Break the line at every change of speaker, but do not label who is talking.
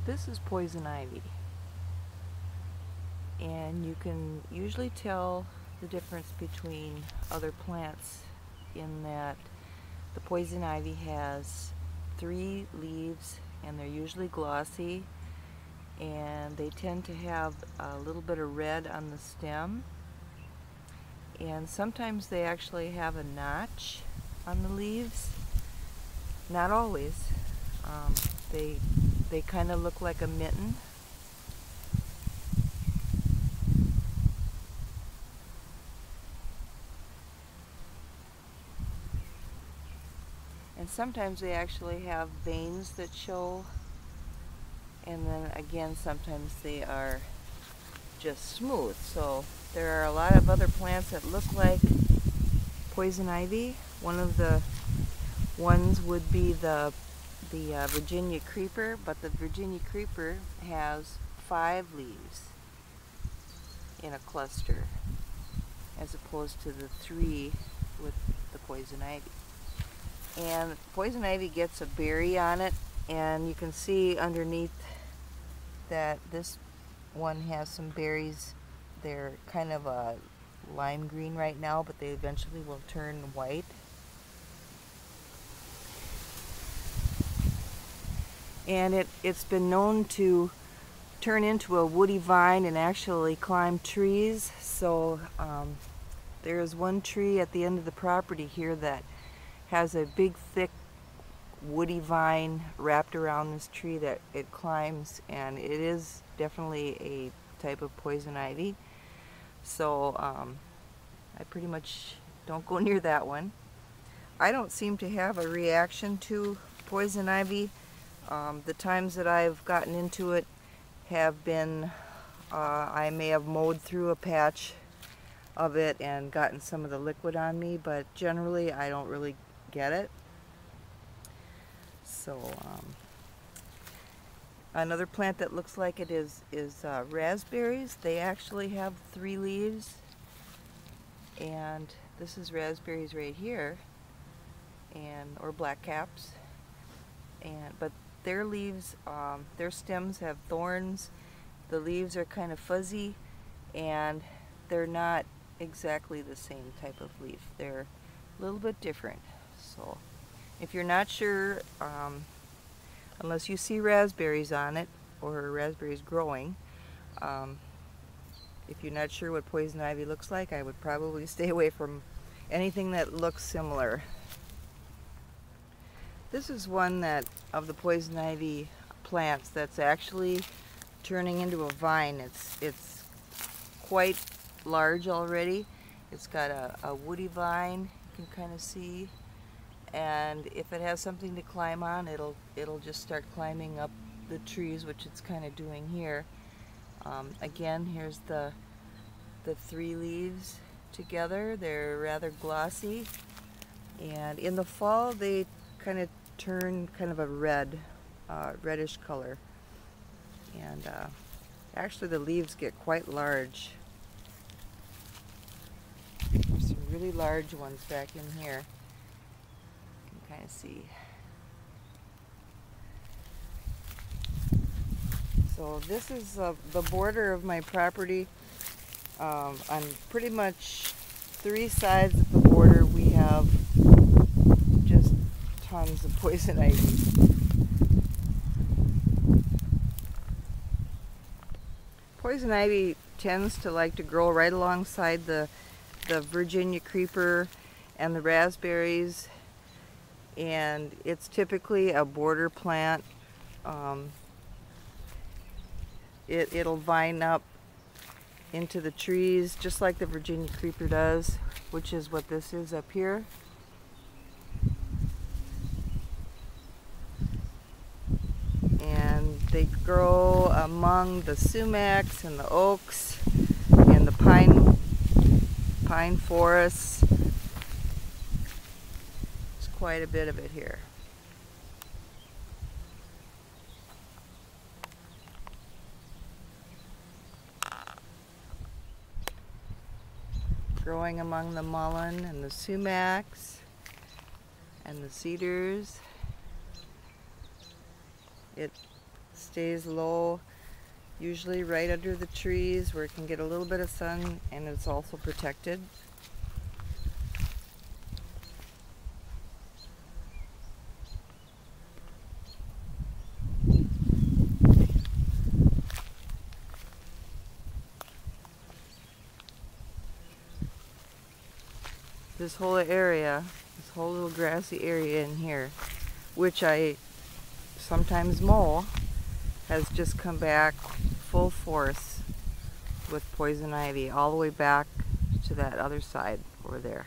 This is poison ivy, and you can usually tell the difference between other plants in that the poison ivy has 3 leaves, and they're usually glossy, and they tend to have a little bit of red on the stem, and sometimes they actually have a notch on the leaves. Not always. They kind of look like a mitten. And sometimes they actually have veins that show, and then again sometimes they are just smooth. So there are a lot of other plants that look like poison ivy. One of the ones would be the Virginia creeper, but the Virginia creeper has 5 leaves in a cluster as opposed to the 3 with the poison ivy. And poison ivy gets a berry on it, and you can see underneath that this one has some berries. They're kind of a lime green right now, but they eventually will turn white. And it's been known to turn into a woody vine and actually climb trees. So there's one tree at the end of the property here that has a big thick woody vine wrapped around this tree that it climbs, and it is definitely a type of poison ivy. So I pretty much don't go near that one. I don't seem to have a reaction to poison ivy. The times that I've gotten into it have been, I may have mowed through a patch of it and gotten some of the liquid on me, but generally I don't really get it. So another plant that looks like it is raspberries. They actually have 3 leaves, and this is raspberries right here, or black caps, but their leaves, their stems have thorns. The leaves are kind of fuzzy, and they're not exactly the same type of leaf. They're a little bit different. So if you're not sure, unless you see raspberries on it or raspberries growing, if you're not sure what poison ivy looks like, I would probably stay away from anything that looks similar. This is one of the poison ivy plants that's actually turning into a vine. It's quite large already. It's got a woody vine, you can kind of see, and if it has something to climb on, it'll just start climbing up the trees, which it's kind of doing here. Again, here's the 3 leaves together. They're rather glossy, and in the fall they kind of turn kind of a reddish color, and actually the leaves get quite large. There's some really large ones back in here. You can kind of see. So this is the border of my property. On pretty much 3 sides of the border we have just tons of poison ivy. Poison ivy tends to like to grow right alongside the Virginia creeper and the raspberries, and it's typically a border plant. It'll vine up into the trees just like the Virginia creeper does, which is what this is up here. And they grow among the sumacs and the oaks and the pine forests. There's quite a bit of it here. Growing among the mullein and the sumacs and the cedars. It Stays low, usually right under the trees where it can get a little bit of sun and it's also protected. This whole area, this whole little grassy area in here, which I sometimes mow, has just come back full force with poison ivy all the way back to that other side over there.